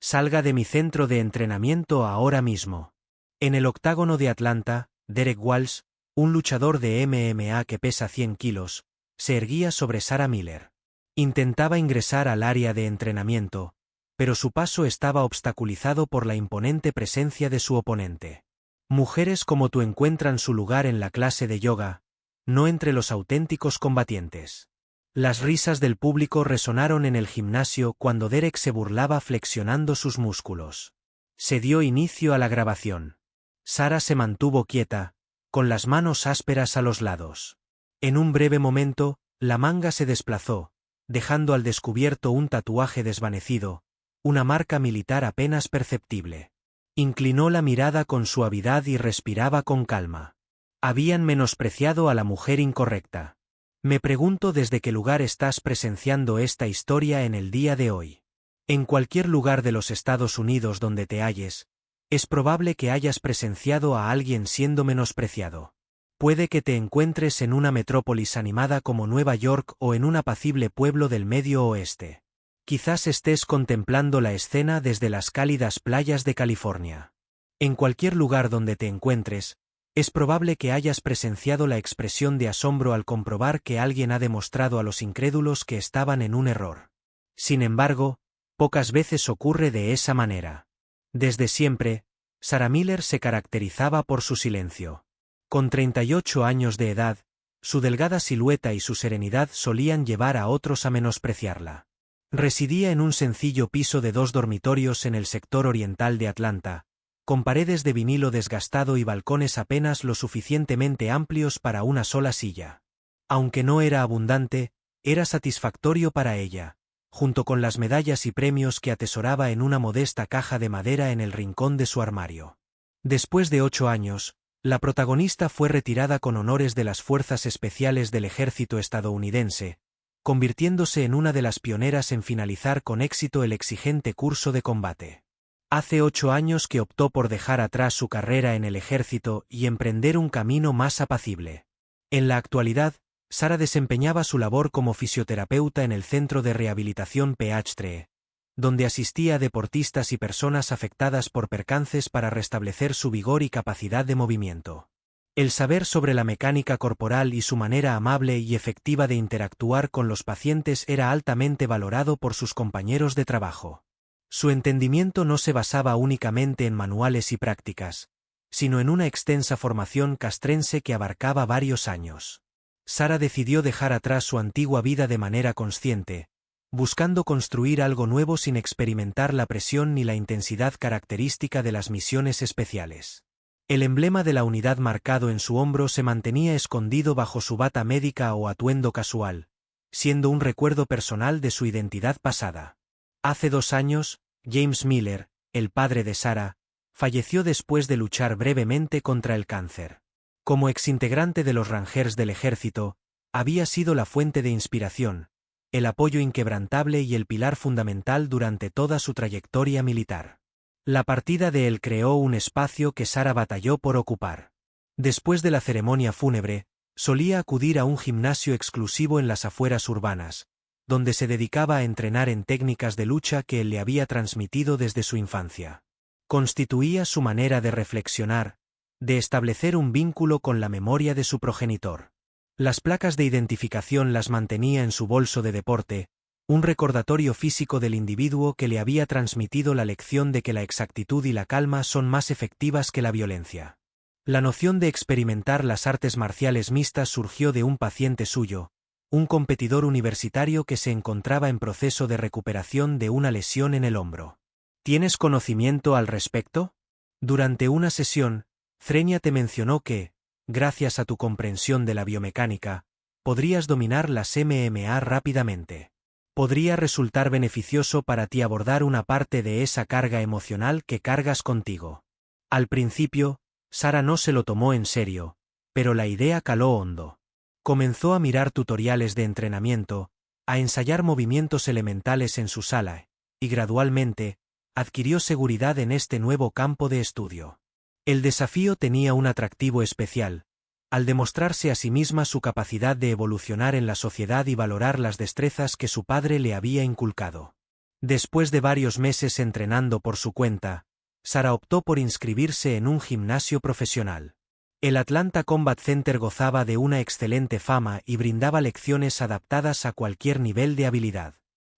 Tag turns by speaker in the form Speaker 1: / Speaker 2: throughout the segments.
Speaker 1: Salga de mi centro de entrenamiento ahora mismo. En el octágono de Atlanta, Derek Walsh, un luchador de MMA que pesa 100 kilos, se erguía sobre Sarah Miller. Intentaba ingresar al área de entrenamiento, pero su paso estaba obstaculizado por la imponente presencia de su oponente. Mujeres como tú encuentran su lugar en la clase de yoga, no entre los auténticos combatientes. Las risas del público resonaron en el gimnasio cuando Derek se burlaba flexionando sus músculos. Se dio inicio a la grabación. Sarah se mantuvo quieta, con las manos ásperas a los lados. En un breve momento, la manga se desplazó, dejando al descubierto un tatuaje desvanecido, una marca militar apenas perceptible. Inclinó la mirada con suavidad y respiraba con calma. Habían menospreciado a la mujer incorrecta. Me pregunto desde qué lugar estás presenciando esta historia en el día de hoy. En cualquier lugar de los Estados Unidos donde te halles, es probable que hayas presenciado a alguien siendo menospreciado. Puede que te encuentres en una metrópolis animada como Nueva York o en un apacible pueblo del Medio Oeste. Quizás estés contemplando la escena desde las cálidas playas de California. En cualquier lugar donde te encuentres, es probable que hayas presenciado la expresión de asombro al comprobar que alguien ha demostrado a los incrédulos que estaban en un error. Sin embargo, pocas veces ocurre de esa manera. Desde siempre, Sarah Miller se caracterizaba por su silencio. Con 38 años de edad, su delgada silueta y su serenidad solían llevar a otros a menospreciarla. Residía en un sencillo piso de 2 dormitorios en el sector oriental de Atlanta, con paredes de vinilo desgastado y balcones apenas lo suficientemente amplios para una sola silla. Aunque no era abundante, era satisfactorio para ella, junto con las medallas y premios que atesoraba en una modesta caja de madera en el rincón de su armario. Después de 8 años, la protagonista fue retirada con honores de las Fuerzas Especiales del Ejército estadounidense, convirtiéndose en una de las pioneras en finalizar con éxito el exigente curso de combate. Hace 8 años que optó por dejar atrás su carrera en el ejército y emprender un camino más apacible. En la actualidad, Sarah desempeñaba su labor como fisioterapeuta en el Centro de Rehabilitación Peachtree, donde asistía a deportistas y personas afectadas por percances para restablecer su vigor y capacidad de movimiento. El saber sobre la mecánica corporal y su manera amable y efectiva de interactuar con los pacientes era altamente valorado por sus compañeros de trabajo. Su entendimiento no se basaba únicamente en manuales y prácticas, sino en una extensa formación castrense que abarcaba varios años. Sarah decidió dejar atrás su antigua vida de manera consciente, buscando construir algo nuevo sin experimentar la presión ni la intensidad característica de las misiones especiales. El emblema de la unidad marcado en su hombro se mantenía escondido bajo su bata médica o atuendo casual, siendo un recuerdo personal de su identidad pasada. Hace 2 años, James Miller, el padre de Sarah, falleció después de luchar brevemente contra el cáncer. Como exintegrante de los Rangers del ejército, había sido la fuente de inspiración, el apoyo inquebrantable y el pilar fundamental durante toda su trayectoria militar. La partida de él creó un espacio que Sarah batalló por ocupar. Después de la ceremonia fúnebre, solía acudir a un gimnasio exclusivo en las afueras urbanas, donde se dedicaba a entrenar en técnicas de lucha que él le había transmitido desde su infancia. Constituía su manera de reflexionar, de establecer un vínculo con la memoria de su progenitor. Las placas de identificación las mantenía en su bolso de deporte, un recordatorio físico del individuo que le había transmitido la lección de que la exactitud y la calma son más efectivas que la violencia. La noción de experimentar las artes marciales mixtas surgió de un paciente suyo, un competidor universitario que se encontraba en proceso de recuperación de una lesión en el hombro. ¿Tienes conocimiento al respecto? Durante una sesión, Frenia te mencionó que, gracias a tu comprensión de la biomecánica, podrías dominar las MMA rápidamente. Podría resultar beneficioso para ti abordar una parte de esa carga emocional que cargas contigo. Al principio, Sarah no se lo tomó en serio, pero la idea caló hondo. Comenzó a mirar tutoriales de entrenamiento, a ensayar movimientos elementales en su sala, y gradualmente, adquirió seguridad en este nuevo campo de estudio. El desafío tenía un atractivo especial, al demostrarse a sí misma su capacidad de evolucionar en la sociedad y valorar las destrezas que su padre le había inculcado. Después de varios meses entrenando por su cuenta, Sara optó por inscribirse en un gimnasio profesional. El Atlanta Combat Center gozaba de una excelente fama y brindaba lecciones adaptadas a cualquier nivel de habilidad.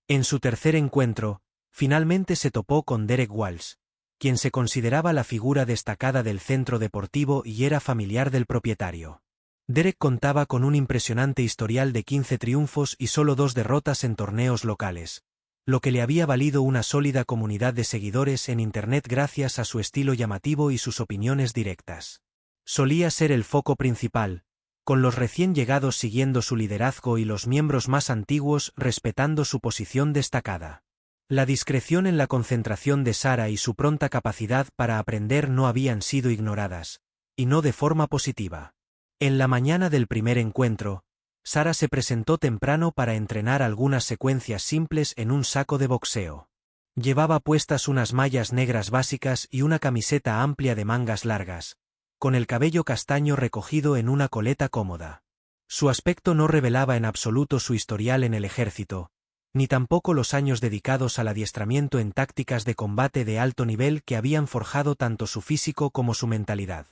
Speaker 1: En su tercer encuentro, finalmente se topó con Derek Walsh, quien se consideraba la figura destacada del centro deportivo y era familiar del propietario. Derek contaba con un impresionante historial de 15 triunfos y solo 2 derrotas en torneos locales, lo que le había valido una sólida comunidad de seguidores en Internet gracias a su estilo llamativo y sus opiniones directas. Solía ser el foco principal, con los recién llegados siguiendo su liderazgo y los miembros más antiguos respetando su posición destacada. La discreción en la concentración de Sara y su pronta capacidad para aprender no habían sido ignoradas, y no de forma positiva. En la mañana del primer encuentro, Sara se presentó temprano para entrenar algunas secuencias simples en un saco de boxeo. Llevaba puestas unas mallas negras básicas y una camiseta amplia de mangas largas, con el cabello castaño recogido en una coleta cómoda. Su aspecto no revelaba en absoluto su historial en el ejército, ni tampoco los años dedicados al adiestramiento en tácticas de combate de alto nivel que habían forjado tanto su físico como su mentalidad.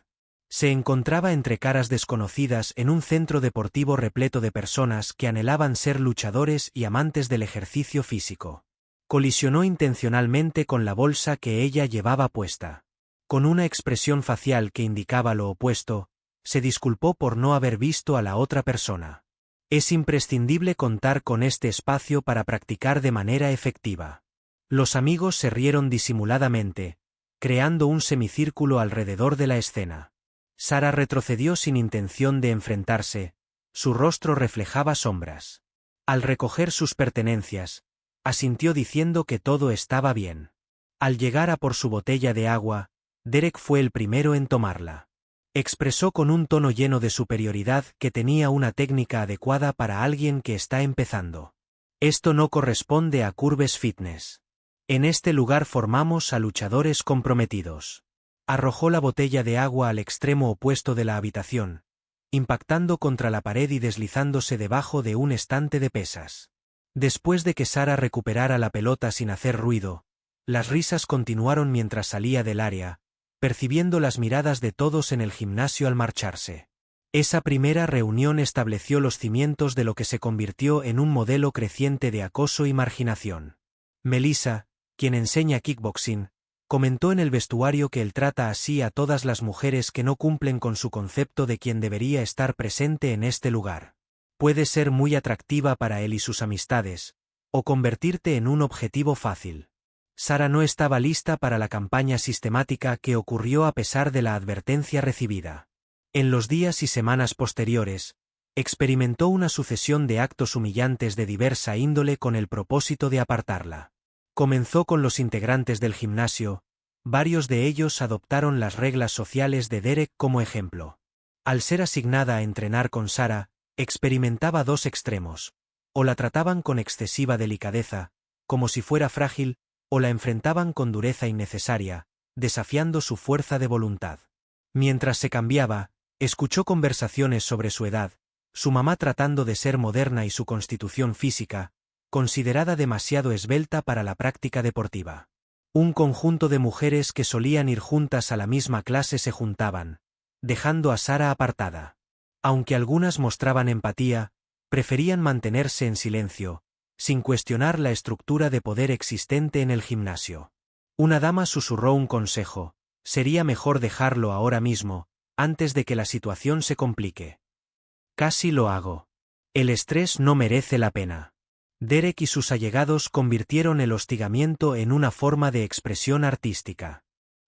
Speaker 1: Se encontraba entre caras desconocidas en un centro deportivo repleto de personas que anhelaban ser luchadores y amantes del ejercicio físico. Colisionó intencionalmente con la bolsa que ella llevaba puesta. Con una expresión facial que indicaba lo opuesto, se disculpó por no haber visto a la otra persona. Es imprescindible contar con este espacio para practicar de manera efectiva. Los amigos se rieron disimuladamente, creando un semicírculo alrededor de la escena. Sara retrocedió sin intención de enfrentarse, su rostro reflejaba sombras. Al recoger sus pertenencias, asintió diciendo que todo estaba bien. Al llegar a por su botella de agua, Derek fue el primero en tomarla. Expresó con un tono lleno de superioridad que tenía una técnica adecuada para alguien que está empezando. Esto no corresponde a Curves Fitness. En este lugar formamos a luchadores comprometidos. Arrojó la botella de agua al extremo opuesto de la habitación, impactando contra la pared y deslizándose debajo de un estante de pesas. Después de que Sara recuperara la pelota sin hacer ruido, las risas continuaron mientras salía del área, percibiendo las miradas de todos en el gimnasio al marcharse. Esa primera reunión estableció los cimientos de lo que se convirtió en un modelo creciente de acoso y marginación. Melissa, quien enseña kickboxing, comentó en el vestuario que él trata así a todas las mujeres que no cumplen con su concepto de quien debería estar presente en este lugar. Puede ser muy atractiva para él y sus amistades, o convertirte en un objetivo fácil. Sara no estaba lista para la campaña sistemática que ocurrió a pesar de la advertencia recibida. En los días y semanas posteriores, experimentó una sucesión de actos humillantes de diversa índole con el propósito de apartarla. Comenzó con los integrantes del gimnasio, varios de ellos adoptaron las reglas sociales de Derek como ejemplo. Al ser asignada a entrenar con Sara, experimentaba dos extremos, o la trataban con excesiva delicadeza, como si fuera frágil, o la enfrentaban con dureza innecesaria, desafiando su fuerza de voluntad. Mientras se cambiaba, escuchó conversaciones sobre su edad, su mamá tratando de ser moderna y su constitución física, considerada demasiado esbelta para la práctica deportiva. Un conjunto de mujeres que solían ir juntas a la misma clase se juntaban, dejando a Sara apartada. Aunque algunas mostraban empatía, preferían mantenerse en silencio, sin cuestionar la estructura de poder existente en el gimnasio. Una dama susurró un consejo: sería mejor dejarlo ahora mismo, antes de que la situación se complique. Casi lo hago. El estrés no merece la pena. Derek y sus allegados convirtieron el hostigamiento en una forma de expresión artística.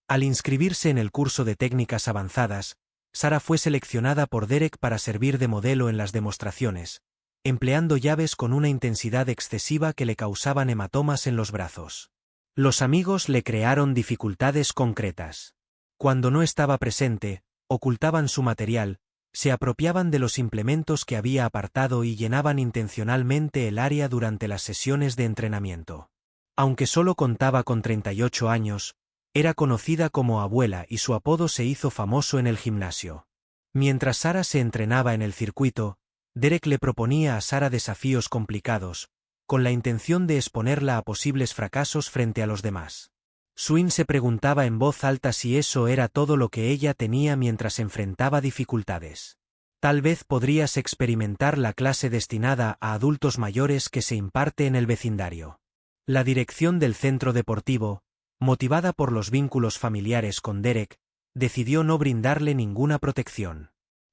Speaker 1: Al inscribirse en el curso de técnicas avanzadas, Sara fue seleccionada por Derek para servir de modelo en las demostraciones, empleando llaves con una intensidad excesiva que le causaban hematomas en los brazos. Los amigos le crearon dificultades concretas. Cuando no estaba presente, ocultaban su material, se apropiaban de los implementos que había apartado y llenaban intencionalmente el área durante las sesiones de entrenamiento. Aunque solo contaba con 38 años, era conocida como abuela y su apodo se hizo famoso en el gimnasio. Mientras Sara se entrenaba en el circuito, Derek le proponía a Sara desafíos complicados, con la intención de exponerla a posibles fracasos frente a los demás. Swin se preguntaba en voz alta si eso era todo lo que ella tenía mientras enfrentaba dificultades. Tal vez podrías experimentar la clase destinada a adultos mayores que se imparte en el vecindario. La dirección del centro deportivo, motivada por los vínculos familiares con Derek, decidió no brindarle ninguna protección.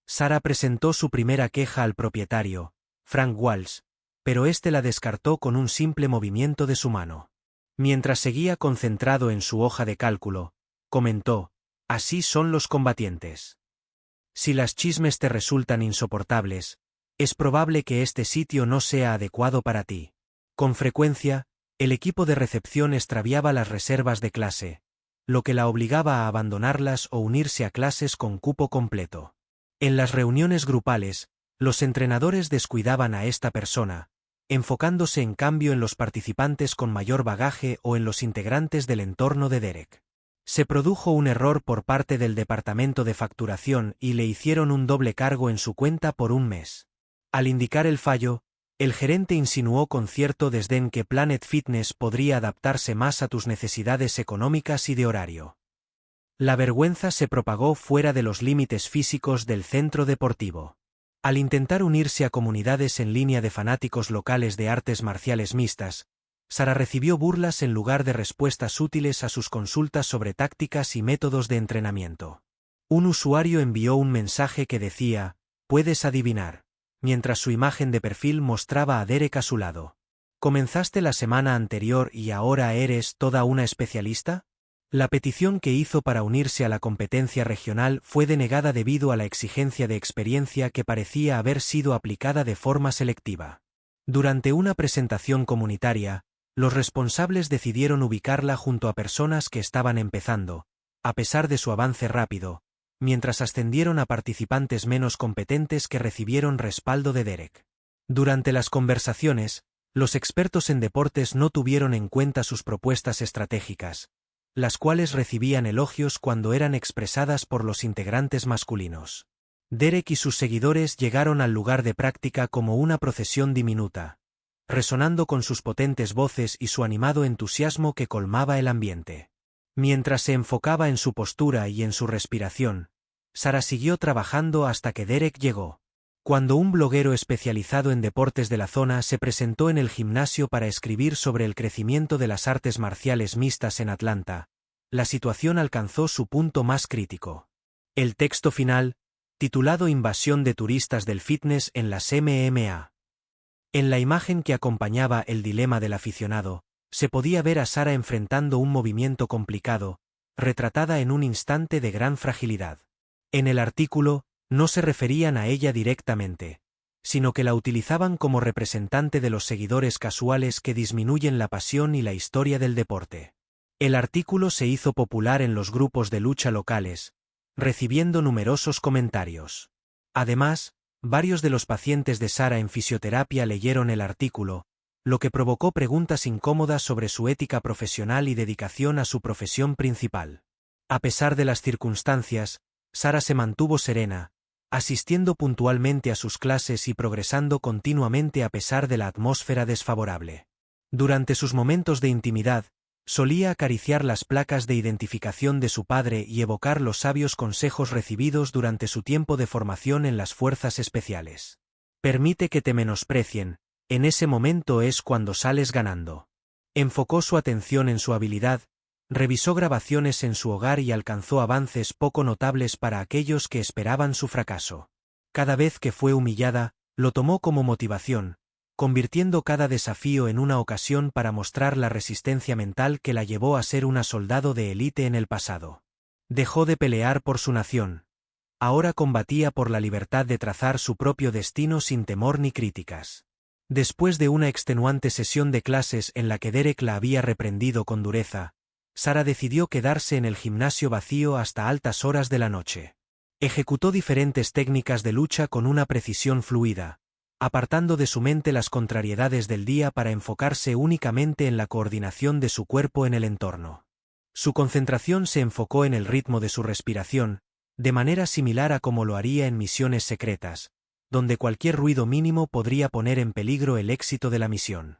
Speaker 1: Sarah presentó su primera queja al propietario, Frank Walsh, pero éste la descartó con un simple movimiento de su mano. Mientras seguía concentrado en su hoja de cálculo, comentó: «Así son los combatientes. Si las chismes te resultan insoportables, es probable que este sitio no sea adecuado para ti». Con frecuencia, el equipo de recepción extraviaba las reservas de clase, lo que la obligaba a abandonarlas o unirse a clases con cupo completo. En las reuniones grupales, los entrenadores descuidaban a esta persona, enfocándose en cambio en los participantes con mayor bagaje o en los integrantes del entorno de Derek. Se produjo un error por parte del departamento de facturación y le hicieron un doble cargo en su cuenta por un mes. Al indicar el fallo, el gerente insinuó con cierto desdén que Planet Fitness podría adaptarse más a tus necesidades económicas y de horario. La vergüenza se propagó fuera de los límites físicos del centro deportivo. Al intentar unirse a comunidades en línea de fanáticos locales de artes marciales mixtas, Sarah recibió burlas en lugar de respuestas útiles a sus consultas sobre tácticas y métodos de entrenamiento. Un usuario envió un mensaje que decía: «Puedes adivinar», mientras su imagen de perfil mostraba a Derek a su lado. «¿Comenzaste la semana anterior y ahora eres toda una especialista?». La petición que hizo para unirse a la competencia regional fue denegada debido a la exigencia de experiencia que parecía haber sido aplicada de forma selectiva. Durante una presentación comunitaria, los responsables decidieron ubicarla junto a personas que estaban empezando, a pesar de su avance rápido, mientras ascendieron a participantes menos competentes que recibieron respaldo de Derek. Durante las conversaciones, los expertos en deportes no tuvieron en cuenta sus propuestas estratégicas, las cuales recibían elogios cuando eran expresadas por los integrantes masculinos. Derek y sus seguidores llegaron al lugar de práctica como una procesión diminuta, resonando con sus potentes voces y su animado entusiasmo que colmaba el ambiente. Mientras se enfocaba en su postura y en su respiración, Sarah siguió trabajando hasta que Derek llegó. Cuando un bloguero especializado en deportes de la zona se presentó en el gimnasio para escribir sobre el crecimiento de las artes marciales mixtas en Atlanta, la situación alcanzó su punto más crítico. El texto final, titulado «Invasión de turistas del fitness en las MMA». En la imagen que acompañaba el dilema del aficionado, se podía ver a Sarah enfrentando un movimiento complicado, retratada en un instante de gran fragilidad. En el artículo, no se referían a ella directamente, sino que la utilizaban como representante de los seguidores casuales que disminuyen la pasión y la historia del deporte. El artículo se hizo popular en los grupos de lucha locales, recibiendo numerosos comentarios. Además, varios de los pacientes de Sarah en fisioterapia leyeron el artículo, lo que provocó preguntas incómodas sobre su ética profesional y dedicación a su profesión principal. A pesar de las circunstancias, Sarah se mantuvo serena, asistiendo puntualmente a sus clases y progresando continuamente a pesar de la atmósfera desfavorable. Durante sus momentos de intimidad, solía acariciar las placas de identificación de su padre y evocar los sabios consejos recibidos durante su tiempo de formación en las fuerzas especiales. Permite que te menosprecien, en ese momento es cuando sales ganando. Enfocó su atención en su habilidad, revisó grabaciones en su hogar y alcanzó avances poco notables para aquellos que esperaban su fracaso. Cada vez que fue humillada, lo tomó como motivación, convirtiendo cada desafío en una ocasión para mostrar la resistencia mental que la llevó a ser una soldado de élite en el pasado. Dejó de pelear por su nación. Ahora combatía por la libertad de trazar su propio destino sin temor ni críticas. Después de una extenuante sesión de clases en la que Derek la había reprendido con dureza, Sarah decidió quedarse en el gimnasio vacío hasta altas horas de la noche. Ejecutó diferentes técnicas de lucha con una precisión fluida, apartando de su mente las contrariedades del día para enfocarse únicamente en la coordinación de su cuerpo en el entorno. Su concentración se enfocó en el ritmo de su respiración, de manera similar a como lo haría en misiones secretas, donde cualquier ruido mínimo podría poner en peligro el éxito de la misión.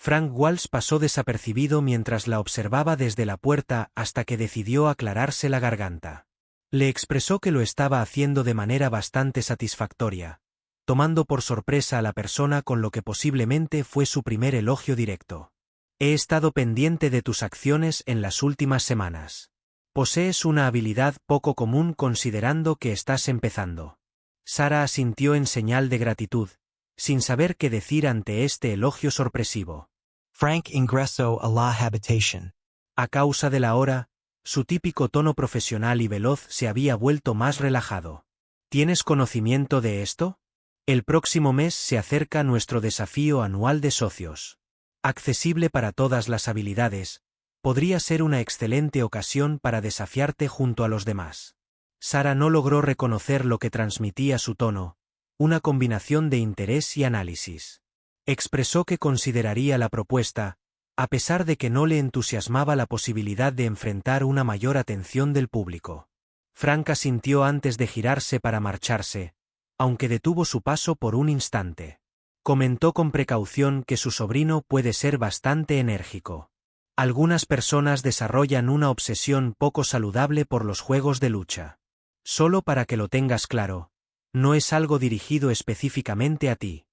Speaker 1: Frank Walsh pasó desapercibido mientras la observaba desde la puerta hasta que decidió aclararse la garganta. Le expresó que lo estaba haciendo de manera bastante satisfactoria, tomando por sorpresa a la persona con lo que posiblemente fue su primer elogio directo. He estado pendiente de tus acciones en las últimas semanas. Posees una habilidad poco común considerando que estás empezando. Sarah asintió en señal de gratitud, sin saber qué decir ante este elogio sorpresivo.
Speaker 2: Frank ingresó a la habitación.
Speaker 1: A causa de la hora, su típico tono profesional y veloz se había vuelto más relajado. ¿Tienes conocimiento de esto? El próximo mes se acerca nuestro desafío anual de socios. Accesible para todas las habilidades, podría ser una excelente ocasión para desafiarte junto a los demás. Sarah no logró reconocer lo que transmitía su tono, una combinación de interés y análisis. Expresó que consideraría la propuesta, a pesar de que no le entusiasmaba la posibilidad de enfrentar una mayor atención del público. Frank asintió antes de girarse para marcharse, aunque detuvo su paso por un instante. Comentó con precaución que su sobrino puede ser bastante enérgico. Algunas personas desarrollan una obsesión poco saludable por los juegos de lucha. Solo para que lo tengas claro, no es algo dirigido específicamente a ti.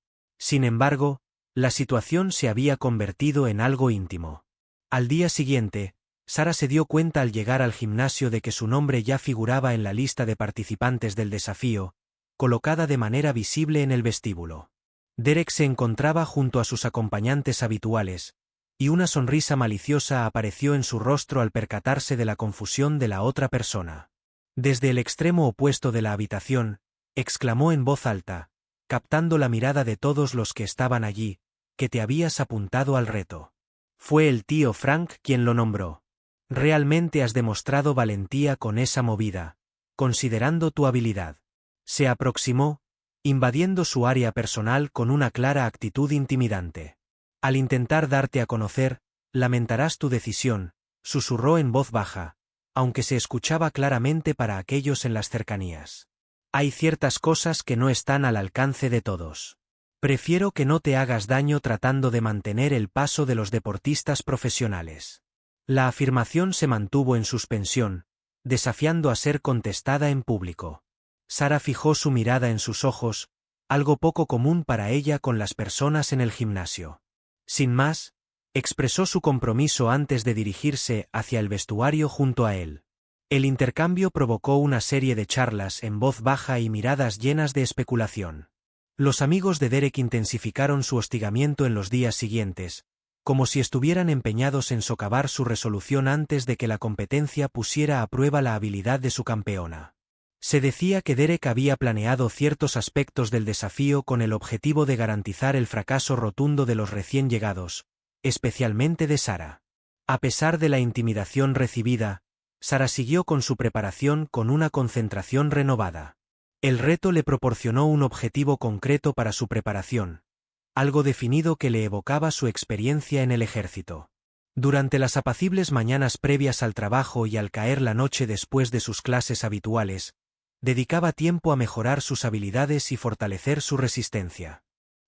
Speaker 1: Sin embargo, la situación se había convertido en algo íntimo. Al día siguiente, Sarah se dio cuenta al llegar al gimnasio de que su nombre ya figuraba en la lista de participantes del desafío, colocada de manera visible en el vestíbulo. Derek se encontraba junto a sus acompañantes habituales, y una sonrisa maliciosa apareció en su rostro al percatarse de la confusión de la otra persona. Desde el extremo opuesto de la habitación, exclamó en voz alta, captando la mirada de todos los que estaban allí, que te habías apuntado al reto. Fue el tío Frank quien lo nombró. Realmente has demostrado valentía con esa movida, considerando tu habilidad. Se aproximó, invadiendo su área personal con una clara actitud intimidante. Al intentar darte a conocer, lamentarás tu decisión, susurró en voz baja, aunque se escuchaba claramente para aquellos en las cercanías. Hay ciertas cosas que no están al alcance de todos. Prefiero que no te hagas daño tratando de mantener el paso de los deportistas profesionales. La afirmación se mantuvo en suspensión, desafiando a ser contestada en público. Sarah fijó su mirada en sus ojos, algo poco común para ella con las personas en el gimnasio. Sin más, expresó su compromiso antes de dirigirse hacia el vestuario junto a él. El intercambio provocó una serie de charlas en voz baja y miradas llenas de especulación. Los amigos de Derek intensificaron su hostigamiento en los días siguientes, como si estuvieran empeñados en socavar su resolución antes de que la competencia pusiera a prueba la habilidad de su campeona. Se decía que Derek había planeado ciertos aspectos del desafío con el objetivo de garantizar el fracaso rotundo de los recién llegados, especialmente de Sarah. A pesar de la intimidación recibida, Sarah siguió con su preparación con una concentración renovada. El reto le proporcionó un objetivo concreto para su preparación, algo definido que le evocaba su experiencia en el ejército. Durante las apacibles mañanas previas al trabajo y al caer la noche después de sus clases habituales, dedicaba tiempo a mejorar sus habilidades y fortalecer su resistencia.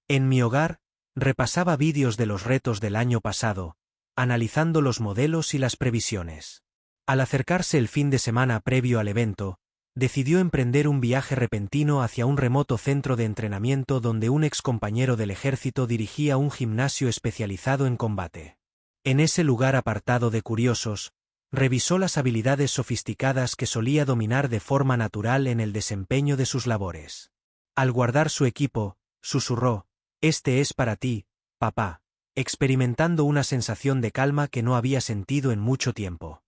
Speaker 1: En mi hogar, repasaba vídeos de los retos del año pasado, analizando los modelos y las previsiones. Al acercarse el fin de semana previo al evento, decidió emprender un viaje repentino hacia un remoto centro de entrenamiento donde un excompañero del ejército dirigía un gimnasio especializado en combate. En ese lugar apartado de curiosos, revisó las habilidades sofisticadas que solía dominar de forma natural en el desempeño de sus labores. Al guardar su equipo, susurró, «Este es para ti, papá», experimentando una sensación de calma que no había sentido en mucho tiempo.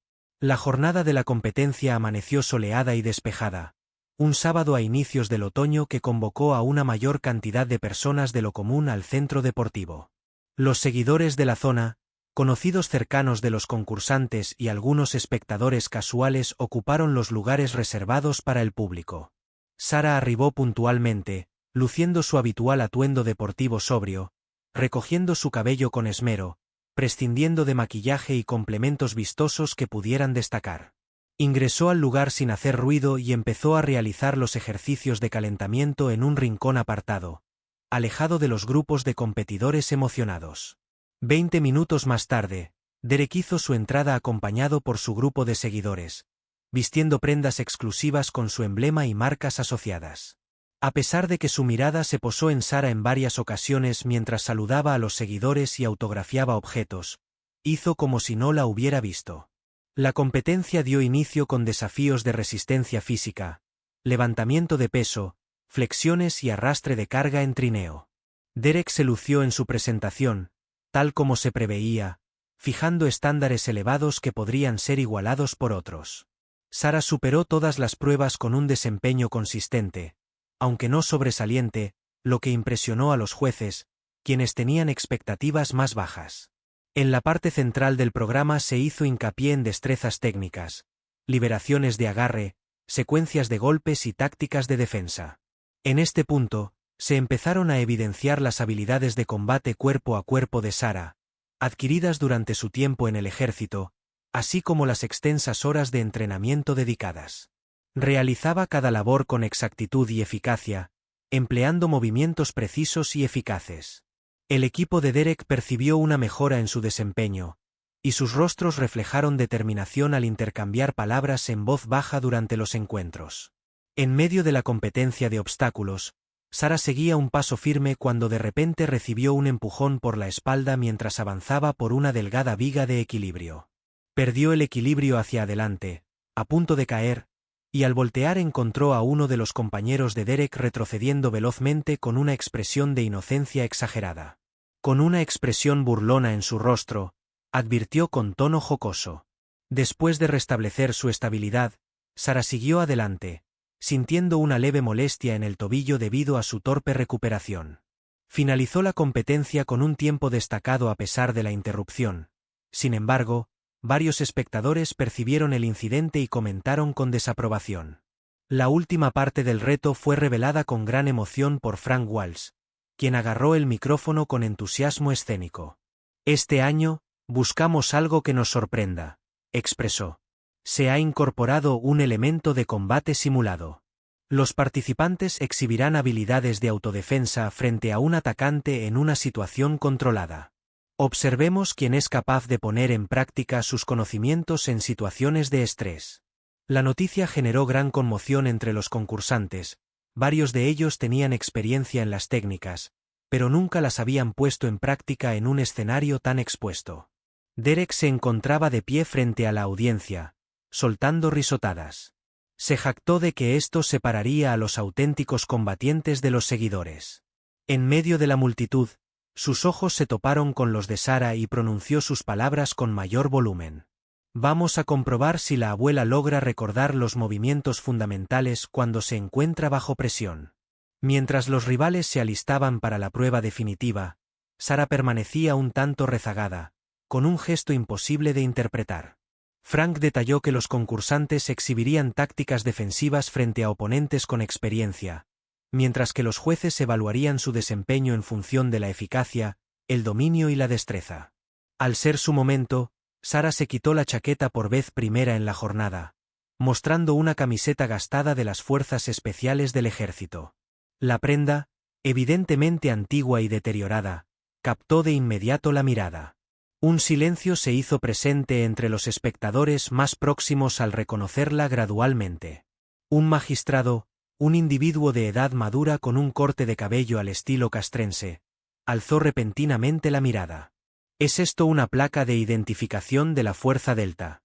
Speaker 1: La jornada de la competencia amaneció soleada y despejada, un sábado a inicios del otoño que convocó a una mayor cantidad de personas de lo común al centro deportivo. Los seguidores de la zona, conocidos cercanos de los concursantes y algunos espectadores casuales ocuparon los lugares reservados para el público. Sarah arribó puntualmente, luciendo su habitual atuendo deportivo sobrio, recogiendo su cabello con esmero, prescindiendo de maquillaje y complementos vistosos que pudieran destacar. Ingresó al lugar sin hacer ruido y empezó a realizar los ejercicios de calentamiento en un rincón apartado, alejado de los grupos de competidores emocionados. 20 minutos más tarde, Derek hizo su entrada acompañado por su grupo de seguidores, vistiendo prendas exclusivas con su emblema y marcas asociadas. A pesar de que su mirada se posó en Sarah en varias ocasiones mientras saludaba a los seguidores y autografiaba objetos, hizo como si no la hubiera visto. La competencia dio inicio con desafíos de resistencia física, levantamiento de peso, flexiones y arrastre de carga en trineo. Derek se lució en su presentación, tal como se preveía, fijando estándares elevados que podrían ser igualados por otros. Sarah superó todas las pruebas con un desempeño consistente, aunque no sobresaliente, lo que impresionó a los jueces, quienes tenían expectativas más bajas. En la parte central del programa se hizo hincapié en destrezas técnicas, liberaciones de agarre, secuencias de golpes y tácticas de defensa. En este punto, se empezaron a evidenciar las habilidades de combate cuerpo a cuerpo de Sarah, adquiridas durante su tiempo en el ejército, así como las extensas horas de entrenamiento dedicadas. Realizaba cada labor con exactitud y eficacia, empleando movimientos precisos y eficaces. El equipo de Derek percibió una mejora en su desempeño, y sus rostros reflejaron determinación al intercambiar palabras en voz baja durante los encuentros. En medio de la competencia de obstáculos, Sarah seguía un paso firme cuando de repente recibió un empujón por la espalda mientras avanzaba por una delgada viga de equilibrio. Perdió el equilibrio hacia adelante, a punto de caer, y al voltear encontró a uno de los compañeros de Derek retrocediendo velozmente con una expresión de inocencia exagerada. Con una expresión burlona en su rostro, advirtió con tono jocoso. Después de restablecer su estabilidad, Sarah siguió adelante, sintiendo una leve molestia en el tobillo debido a su torpe recuperación. Finalizó la competencia con un tiempo destacado a pesar de la interrupción. Sin embargo, varios espectadores percibieron el incidente y comentaron con desaprobación. La última parte del reto fue revelada con gran emoción por Frank Walsh, quien agarró el micrófono con entusiasmo escénico. Este año, buscamos algo que nos sorprenda, expresó. Se ha incorporado un elemento de combate simulado. Los participantes exhibirán habilidades de autodefensa frente a un atacante en una situación controlada. Observemos quién es capaz de poner en práctica sus conocimientos en situaciones de estrés. La noticia generó gran conmoción entre los concursantes, varios de ellos tenían experiencia en las técnicas, pero nunca las habían puesto en práctica en un escenario tan expuesto. Derek se encontraba de pie frente a la audiencia, soltando risotadas. Se jactó de que esto separaría a los auténticos combatientes de los seguidores. En medio de la multitud, sus ojos se toparon con los de Sarah y pronunció sus palabras con mayor volumen. Vamos a comprobar si la abuela logra recordar los movimientos fundamentales cuando se encuentra bajo presión. Mientras los rivales se alistaban para la prueba definitiva, Sarah permanecía un tanto rezagada, con un gesto imposible de interpretar. Frank detalló que los concursantes exhibirían tácticas defensivas frente a oponentes con experiencia, mientras que los jueces evaluarían su desempeño en función de la eficacia, el dominio y la destreza. Al ser su momento, Sarah se quitó la chaqueta por vez primera en la jornada, mostrando una camiseta gastada de las Fuerzas Especiales del Ejército. La prenda, evidentemente antigua y deteriorada, captó de inmediato la mirada. Un silencio se hizo presente entre los espectadores más próximos al reconocerla gradualmente. Un magistrado, un individuo de edad madura con un corte de cabello al estilo castrense, alzó repentinamente la mirada. ¿Es esto una placa de identificación de la Fuerza Delta?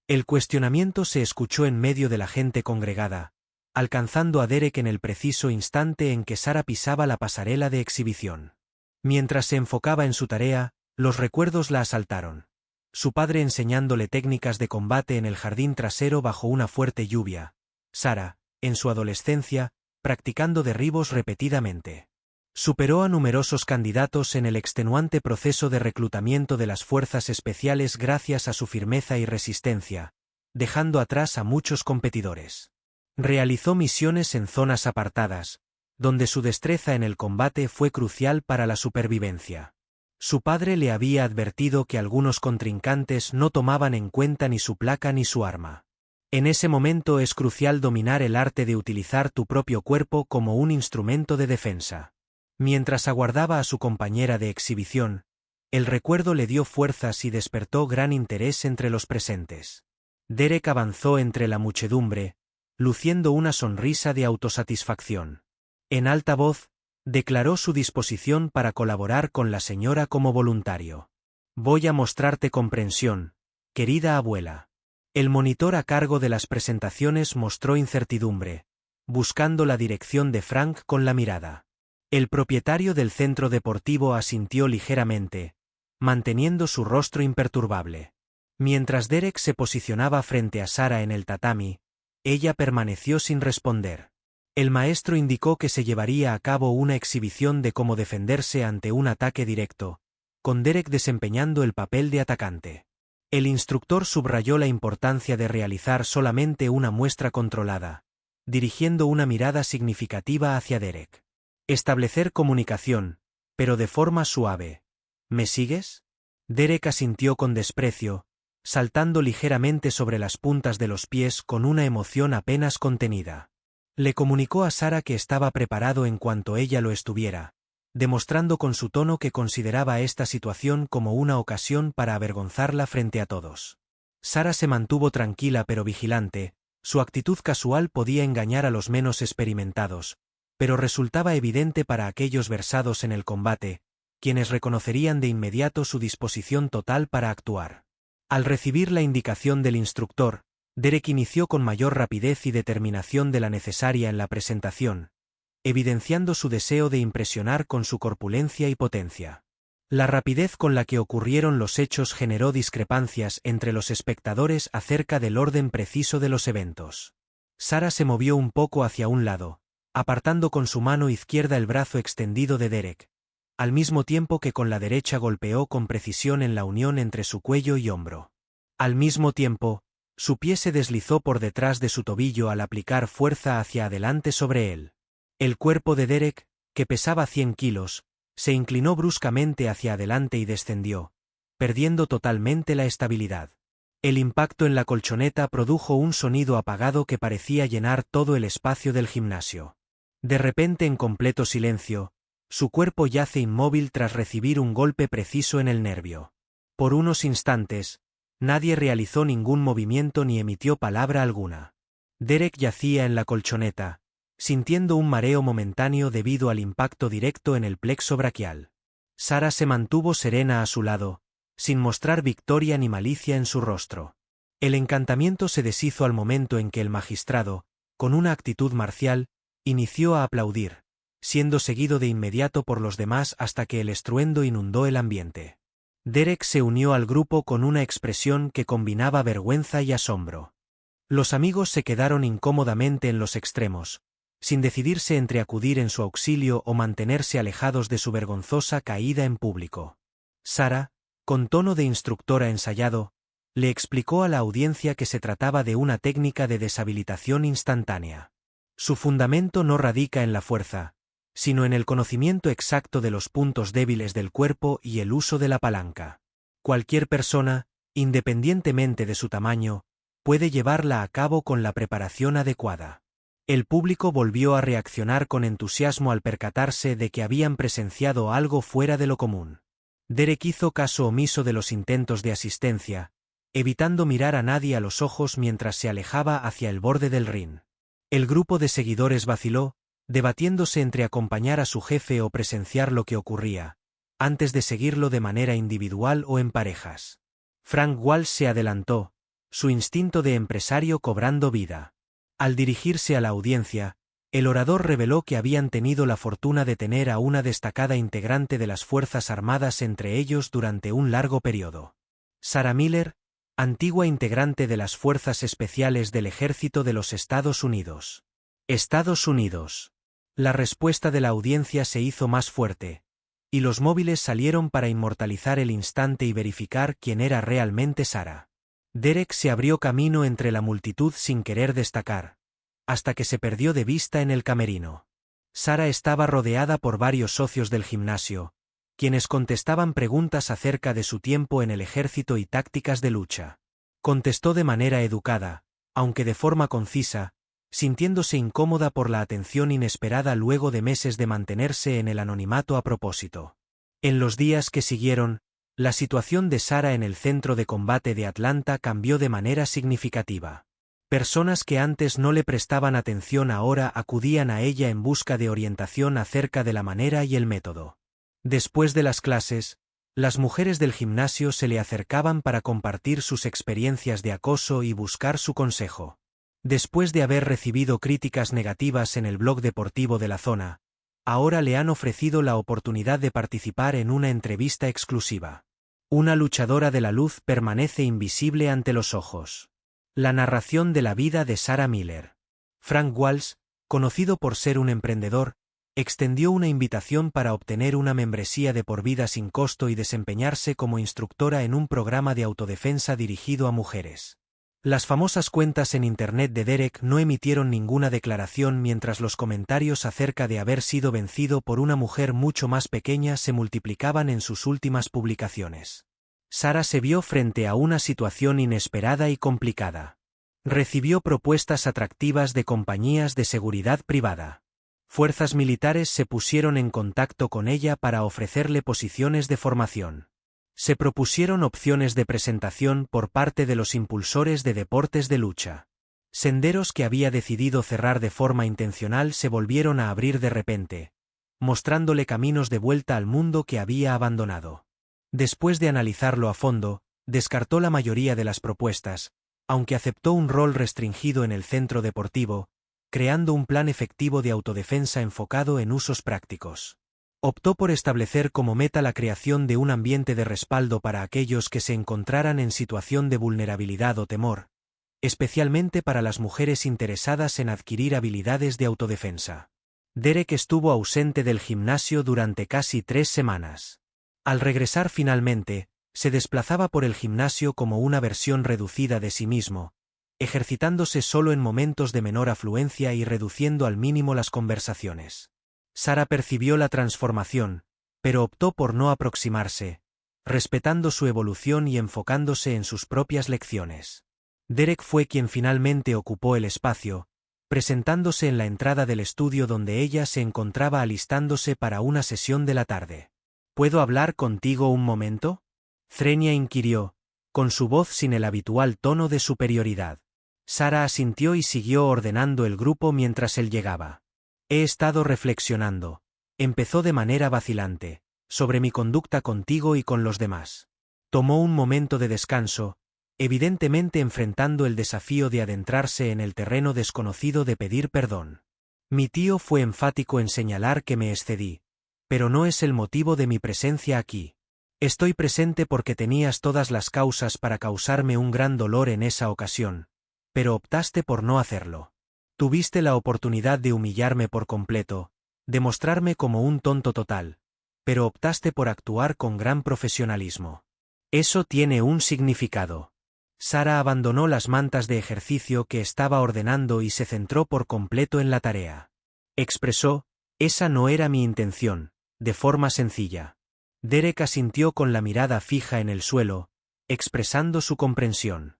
Speaker 1: El cuestionamiento se escuchó en medio de la gente congregada, alcanzando a Derek en el preciso instante en que Sarah pisaba la pasarela de exhibición. Mientras se enfocaba en su tarea, los recuerdos la asaltaron. Su padre enseñándole técnicas de combate en el jardín trasero bajo una fuerte lluvia. Sarah, en su adolescencia, practicando derribos repetidamente. Superó a numerosos candidatos en el extenuante proceso de reclutamiento de las fuerzas especiales gracias a su firmeza y resistencia, dejando atrás a muchos competidores. Realizó misiones en zonas apartadas, donde su destreza en el combate fue crucial para la supervivencia. Su padre le había advertido que algunos contrincantes no tomaban en cuenta ni su placa ni su arma. En ese momento es crucial dominar el arte de utilizar tu propio cuerpo como un instrumento de defensa. Mientras aguardaba a su compañera de exhibición, El recuerdo le dio fuerzas y despertó gran interés entre los presentes. Derek avanzó entre la muchedumbre, luciendo una sonrisa de autosatisfacción. En alta voz, declaró su disposición para colaborar con la señora como voluntario. «Voy a mostrarte comprensión, querida abuela». El monitor a cargo de las presentaciones mostró incertidumbre, buscando la dirección de Frank con la mirada. El propietario del centro deportivo asintió ligeramente, manteniendo su rostro imperturbable. Mientras Derek se posicionaba frente a Sarah en el tatami, ella permaneció sin responder. El maestro indicó que se llevaría a cabo una exhibición de cómo defenderse ante un ataque directo, con Derek desempeñando el papel de atacante. El instructor subrayó la importancia de realizar solamente una muestra controlada, dirigiendo una mirada significativa hacia Derek. Establecer comunicación, pero de forma suave. ¿Me sigues? Derek asintió con desprecio, saltando ligeramente sobre las puntas de los pies con una emoción apenas contenida. Le comunicó a Sarah que estaba preparado en cuanto ella lo estuviera, demostrando con su tono que consideraba esta situación como una ocasión para avergonzarla frente a todos. Sarah se mantuvo tranquila pero vigilante, su actitud casual podía engañar a los menos experimentados, pero resultaba evidente para aquellos versados en el combate, quienes reconocerían de inmediato su disposición total para actuar. Al recibir la indicación del instructor, Derek inició con mayor rapidez y determinación de la necesaria en la presentación, evidenciando su deseo de impresionar con su corpulencia y potencia. La rapidez con la que ocurrieron los hechos generó discrepancias entre los espectadores acerca del orden preciso de los eventos. Sarah se movió un poco hacia un lado, apartando con su mano izquierda el brazo extendido de Derek, al mismo tiempo que con la derecha golpeó con precisión en la unión entre su cuello y hombro. Al mismo tiempo, su pie se deslizó por detrás de su tobillo al aplicar fuerza hacia adelante sobre él. El cuerpo de Derek, que pesaba 100 kilos, se inclinó bruscamente hacia adelante y descendió, perdiendo totalmente la estabilidad. El impacto en la colchoneta produjo un sonido apagado que parecía llenar todo el espacio del gimnasio. De repente, en completo silencio, su cuerpo yace inmóvil tras recibir un golpe preciso en el nervio. Por unos instantes, nadie realizó ningún movimiento ni emitió palabra alguna. Derek yacía en la colchoneta, sintiendo un mareo momentáneo debido al impacto directo en el plexo braquial. Sarah se mantuvo serena a su lado, sin mostrar victoria ni malicia en su rostro. El encantamiento se deshizo al momento en que el magistrado, con una actitud marcial, inició a aplaudir, siendo seguido de inmediato por los demás hasta que el estruendo inundó el ambiente. Derek se unió al grupo con una expresión que combinaba vergüenza y asombro. Los amigos se quedaron incómodamente en los extremos, sin decidirse entre acudir en su auxilio o mantenerse alejados de su vergonzosa caída en público. Sarah, con tono de instructora ensayado, le explicó a la audiencia que se trataba de una técnica de deshabilitación instantánea. Su fundamento no radica en la fuerza, sino en el conocimiento exacto de los puntos débiles del cuerpo y el uso de la palanca. Cualquier persona, independientemente de su tamaño, puede llevarla a cabo con la preparación adecuada. El público volvió a reaccionar con entusiasmo al percatarse de que habían presenciado algo fuera de lo común. Derek hizo caso omiso de los intentos de asistencia, evitando mirar a nadie a los ojos mientras se alejaba hacia el borde del ring. El grupo de seguidores vaciló, debatiéndose entre acompañar a su jefe o presenciar lo que ocurría, antes de seguirlo de manera individual o en parejas. Frank Walsh se adelantó, su instinto de empresario cobrando vida. Al dirigirse a la audiencia, el orador reveló que habían tenido la fortuna de tener a una destacada integrante de las Fuerzas Armadas entre ellos durante un largo periodo. Sarah Miller, antigua integrante de las Fuerzas Especiales del Ejército de los Estados Unidos. Estados Unidos. La respuesta de la audiencia se hizo más fuerte, y los móviles salieron para inmortalizar el instante y verificar quién era realmente Sarah. Derek se abrió camino entre la multitud sin querer destacar, hasta que se perdió de vista en el camerino. Sarah estaba rodeada por varios socios del gimnasio, quienes contestaban preguntas acerca de su tiempo en el ejército y tácticas de lucha. Contestó de manera educada, aunque de forma concisa, sintiéndose incómoda por la atención inesperada luego de meses de mantenerse en el anonimato a propósito. En los días que siguieron, La situación de Sarah en el centro de combate de Atlanta cambió de manera significativa. Personas que antes no le prestaban atención ahora acudían a ella en busca de orientación acerca de la manera y el método. Después de las clases, las mujeres del gimnasio se le acercaban para compartir sus experiencias de acoso y buscar su consejo. Después de haber recibido críticas negativas en el blog deportivo de la zona, ahora le han ofrecido la oportunidad de participar en una entrevista exclusiva. Una luchadora de la luz permanece invisible ante los ojos. La narración de la vida de Sarah Miller. Frank Walsh, conocido por ser un emprendedor, extendió una invitación para obtener una membresía de por vida sin costo y desempeñarse como instructora en un programa de autodefensa dirigido a mujeres. Las famosas cuentas en Internet de Derek no emitieron ninguna declaración mientras los comentarios acerca de haber sido vencido por una mujer mucho más pequeña se multiplicaban en sus últimas publicaciones. Sarah se vio frente a una situación inesperada y complicada. Recibió propuestas atractivas de compañías de seguridad privada. Fuerzas militares se pusieron en contacto con ella para ofrecerle posiciones de formación. Se propusieron opciones de presentación por parte de los impulsores de deportes de lucha. Senderos que había decidido cerrar de forma intencional se volvieron a abrir de repente, mostrándole caminos de vuelta al mundo que había abandonado. Después de analizarlo a fondo, descartó la mayoría de las propuestas, aunque aceptó un rol restringido en el centro deportivo, creando un plan efectivo de autodefensa enfocado en usos prácticos. Optó por establecer como meta la creación de un ambiente de respaldo para aquellos que se encontraran en situación de vulnerabilidad o temor, especialmente para las mujeres interesadas en adquirir habilidades de autodefensa. Derek estuvo ausente del gimnasio durante casi 3 semanas. Al regresar finalmente, se desplazaba por el gimnasio como una versión reducida de sí mismo, ejercitándose solo en momentos de menor afluencia y reduciendo al mínimo las conversaciones. Sarah percibió la transformación, pero optó por no aproximarse, respetando su evolución y enfocándose en sus propias lecciones. Derek fue quien finalmente ocupó el espacio, presentándose en la entrada del estudio donde ella se encontraba alistándose para una sesión de la tarde. ¿Puedo hablar contigo un momento?, Zrenia inquirió, con su voz sin el habitual tono de superioridad. Sarah asintió y siguió ordenando el grupo mientras él llegaba. He estado reflexionando, empezó de manera vacilante, sobre mi conducta contigo y con los demás. Tomó un momento de descanso, evidentemente enfrentando el desafío de adentrarse en el terreno desconocido de pedir perdón. Mi tío fue enfático en señalar que me excedí, pero no es el motivo de mi presencia aquí. Estoy presente porque tenías todas las causas para causarme un gran dolor en esa ocasión, pero optaste por no hacerlo. Tuviste la oportunidad de humillarme por completo, de mostrarme como un tonto total, pero optaste por actuar con gran profesionalismo. Eso tiene un significado. Sarah abandonó las mantas de ejercicio que estaba ordenando y se centró por completo en la tarea. Expresó, esa no era mi intención, de forma sencilla. Derek asintió con la mirada fija en el suelo, expresando su comprensión.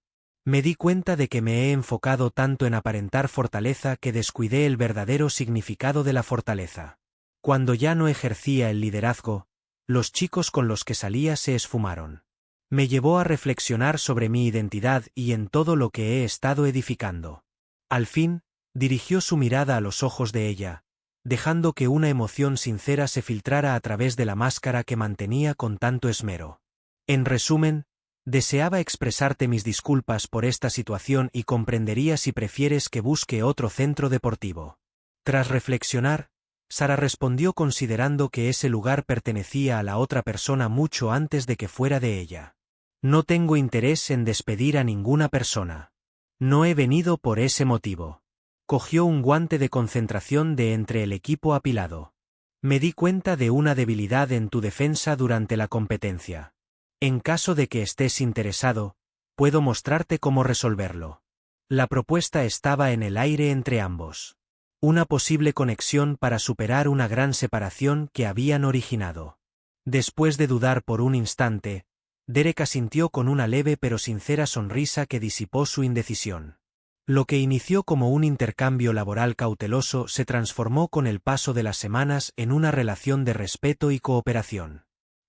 Speaker 1: Me di cuenta de que me he enfocado tanto en aparentar fortaleza que descuidé el verdadero significado de la fortaleza. Cuando ya no ejercía el liderazgo, los chicos con los que salía se esfumaron. Me llevó a reflexionar sobre mi identidad y en todo lo que he estado edificando. Al fin, dirigió su mirada a los ojos de ella, dejando que una emoción sincera se filtrara a través de la máscara que mantenía con tanto esmero. En resumen, deseaba expresarte mis disculpas por esta situación y comprendería si prefieres que busque otro centro deportivo. Tras reflexionar, Sarah respondió considerando que ese lugar pertenecía a la otra persona mucho antes de que fuera de ella. No tengo interés en despedir a ninguna persona. No he venido por ese motivo. Cogió un guante de concentración de entre el equipo apilado. Me di cuenta de una debilidad en tu defensa durante la competencia. En caso de que estés interesado, puedo mostrarte cómo resolverlo. La propuesta estaba en el aire entre ambos. Una posible conexión para superar una gran separación que habían originado. Después de dudar por un instante, Derek asintió con una leve pero sincera sonrisa que disipó su indecisión. Lo que inició como un intercambio laboral cauteloso se transformó con el paso de las semanas en una relación de respeto y cooperación.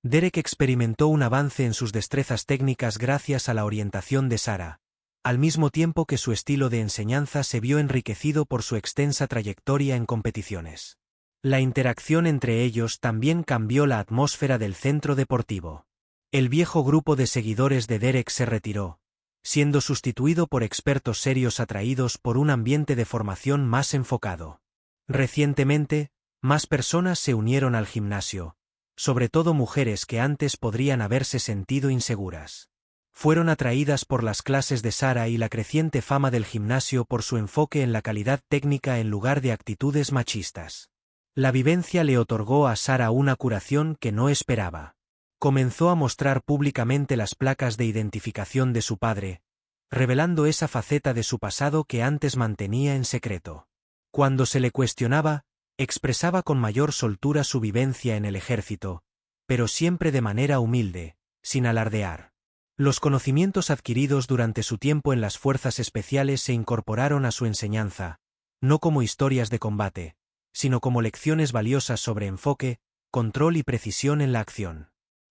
Speaker 1: Derek experimentó un avance en sus destrezas técnicas gracias a la orientación de Sarah, al mismo tiempo que su estilo de enseñanza se vio enriquecido por su extensa trayectoria en competiciones. La interacción entre ellos también cambió la atmósfera del centro deportivo. El viejo grupo de seguidores de Derek se retiró, siendo sustituido por expertos serios atraídos por un ambiente de formación más enfocado. Recientemente, más personas se unieron al gimnasio, sobre todo mujeres que antes podrían haberse sentido inseguras. Fueron atraídas por las clases de Sarah y la creciente fama del gimnasio por su enfoque en la calidad técnica en lugar de actitudes machistas. La vivencia le otorgó a Sarah una curación que no esperaba. Comenzó a mostrar públicamente las placas de identificación de su padre, revelando esa faceta de su pasado que antes mantenía en secreto. Cuando se le cuestionaba, expresaba con mayor soltura su vivencia en el ejército, pero siempre de manera humilde, sin alardear. Los conocimientos adquiridos durante su tiempo en las fuerzas especiales se incorporaron a su enseñanza, no como historias de combate, sino como lecciones valiosas sobre enfoque, control y precisión en la acción.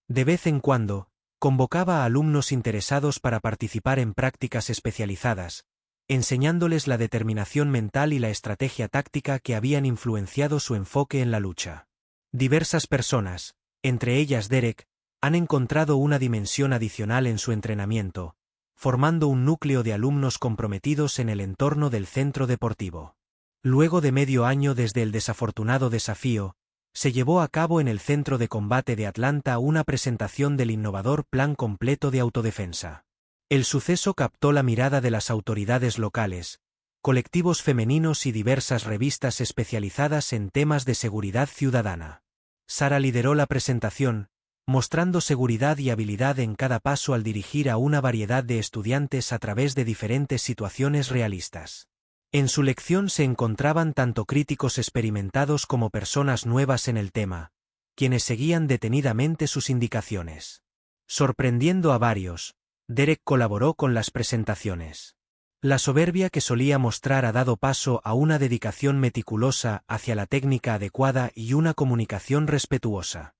Speaker 1: De vez en cuando, convocaba a alumnos interesados para participar en prácticas especializadas, enseñándoles la determinación mental y la estrategia táctica que habían influenciado su enfoque en la lucha. Diversas personas, entre ellas Derek, han encontrado una dimensión adicional en su entrenamiento, formando un núcleo de alumnos comprometidos en el entorno del centro deportivo. Luego de medio año desde el desafortunado desafío, se llevó a cabo en el Centro de Combate de Atlanta una presentación del innovador Plan Completo de Autodefensa. El suceso captó la mirada de las autoridades locales, colectivos femeninos y diversas revistas especializadas en temas de seguridad ciudadana. Sarah lideró la presentación, mostrando seguridad y habilidad en cada paso al dirigir a una variedad de estudiantes a través de diferentes situaciones realistas. En su lección se encontraban tanto críticos experimentados como personas nuevas en el tema, quienes seguían detenidamente sus indicaciones. Sorprendiendo a varios, Derek colaboró con las presentaciones. La soberbia que solía mostrar ha dado paso a una dedicación meticulosa hacia la técnica adecuada y una comunicación respetuosa.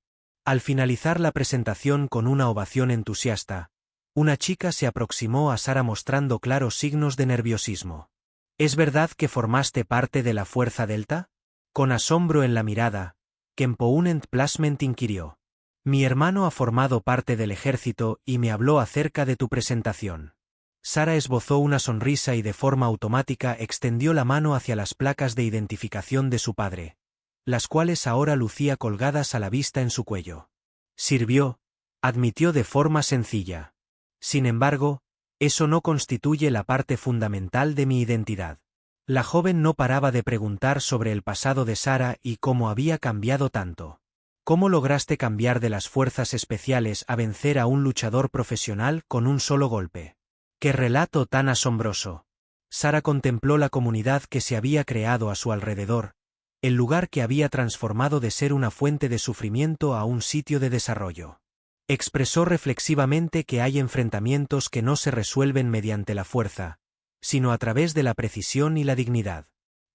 Speaker 1: Al finalizar la presentación con una ovación entusiasta, una chica se aproximó a Sarah mostrando claros signos de nerviosismo. ¿Es verdad que formaste parte de la Fuerza Delta? Con asombro en la mirada, Kempounent Plasment inquirió. Mi hermano ha formado parte del ejército y me habló acerca de tu presentación. Sarah esbozó una sonrisa y de forma automática extendió la mano hacia las placas de identificación de su padre, las cuales ahora lucía colgadas a la vista en su cuello. Sirvió, admitió de forma sencilla. Sin embargo, eso no constituye la parte fundamental de mi identidad. La joven no paraba de preguntar sobre el pasado de Sarah y cómo había cambiado tanto. ¿Cómo lograste cambiar de las fuerzas especiales a vencer a un luchador profesional con un solo golpe? ¡Qué relato tan asombroso! Sarah contempló la comunidad que se había creado a su alrededor, el lugar que había transformado de ser una fuente de sufrimiento a un sitio de desarrollo. Expresó reflexivamente que hay enfrentamientos que no se resuelven mediante la fuerza, sino a través de la precisión y la dignidad.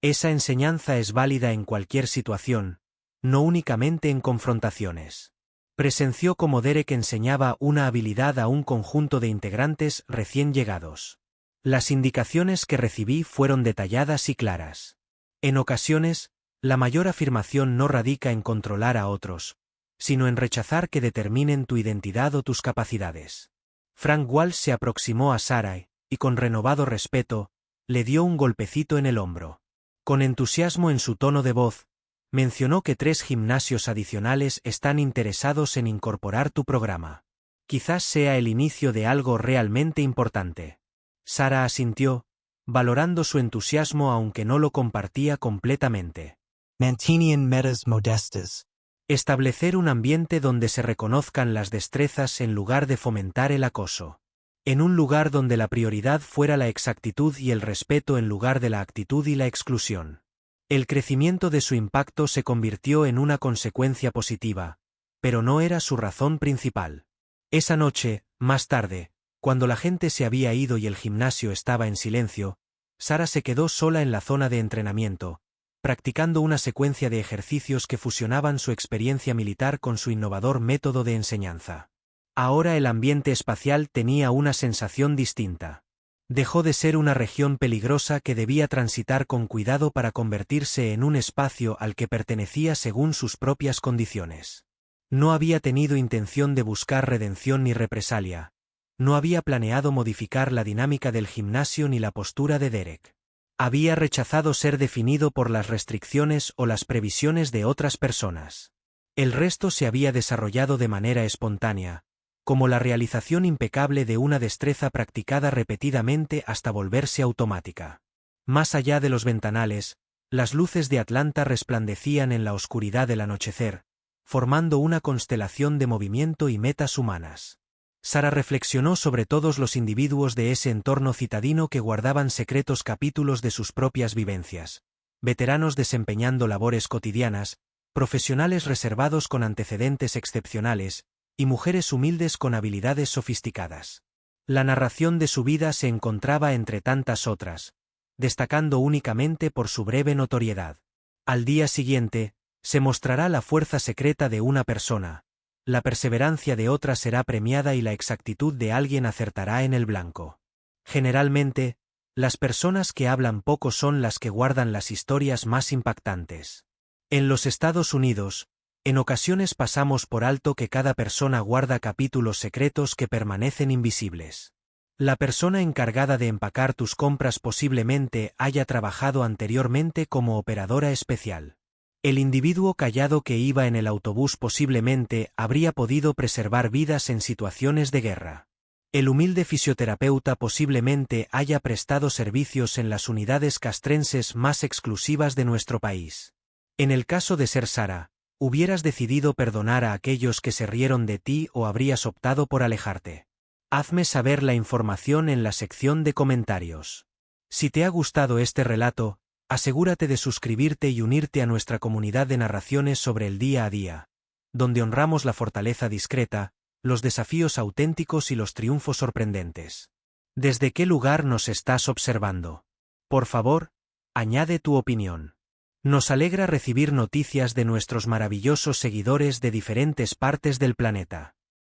Speaker 1: Esa enseñanza es válida en cualquier situación, no únicamente en confrontaciones. Presenció cómo Derek enseñaba una habilidad a un conjunto de integrantes recién llegados. Las indicaciones que recibí fueron detalladas y claras. En ocasiones, la mayor afirmación no radica en controlar a otros, sino en rechazar que determinen tu identidad o tus capacidades. Frank Walsh se aproximó a Sarah y con renovado respeto, le dio un golpecito en el hombro. Con entusiasmo en su tono de voz, mencionó que 3 gimnasios adicionales están interesados en incorporar tu programa. Quizás sea el inicio de algo realmente importante. Sarah asintió, valorando su entusiasmo aunque no lo compartía completamente.
Speaker 2: Mantenian metas modestas.
Speaker 1: Establecer un ambiente donde se reconozcan las destrezas en lugar de fomentar el acoso. En un lugar donde la prioridad fuera la exactitud y el respeto en lugar de la actitud y la exclusión. El crecimiento de su impacto se convirtió en una consecuencia positiva, pero no era su razón principal. Esa noche, más tarde, cuando la gente se había ido y el gimnasio estaba en silencio, Sarah se quedó sola en la zona de entrenamiento, practicando una secuencia de ejercicios que fusionaban su experiencia militar con su innovador método de enseñanza. Ahora el ambiente espacial tenía una sensación distinta. Dejó de ser una región peligrosa que debía transitar con cuidado para convertirse en un espacio al que pertenecía según sus propias condiciones. No había tenido intención de buscar redención ni represalia. No había planeado modificar la dinámica del gimnasio ni la postura de Derek. Había rechazado ser definido por las restricciones o las previsiones de otras personas. El resto se había desarrollado de manera espontánea, como la realización impecable de una destreza practicada repetidamente hasta volverse automática. Más allá de los ventanales, las luces de Atlanta resplandecían en la oscuridad del anochecer, formando una constelación de movimiento y metas humanas. Sarah reflexionó sobre todos los individuos de ese entorno citadino que guardaban secretos capítulos de sus propias vivencias, veteranos desempeñando labores cotidianas, profesionales reservados con antecedentes excepcionales, y mujeres humildes con habilidades sofisticadas. La narración de su vida se encontraba entre tantas otras, destacando únicamente por su breve notoriedad. Al día siguiente, se mostrará la fuerza secreta de una persona, la perseverancia de otra será premiada y la exactitud de alguien acertará en el blanco. Generalmente, las personas que hablan poco son las que guardan las historias más impactantes. En los Estados Unidos, en ocasiones pasamos por alto que cada persona guarda capítulos secretos que permanecen invisibles. La persona encargada de empacar tus compras posiblemente haya trabajado anteriormente como operadora especial. El individuo callado que iba en el autobús posiblemente habría podido preservar vidas en situaciones de guerra. El humilde fisioterapeuta posiblemente haya prestado servicios en las unidades castrenses más exclusivas de nuestro país. En el caso de ser Sarah, ¿hubieras decidido perdonar a aquellos que se rieron de ti o habrías optado por alejarte? Hazme saber la información en la sección de comentarios. Si te ha gustado este relato, asegúrate de suscribirte y unirte a nuestra comunidad de narraciones sobre el día a día, donde honramos la fortaleza discreta, los desafíos auténticos y los triunfos sorprendentes. ¿Desde qué lugar nos estás observando? Por favor, añade tu opinión. Nos alegra recibir noticias de nuestros maravillosos seguidores de diferentes partes del planeta.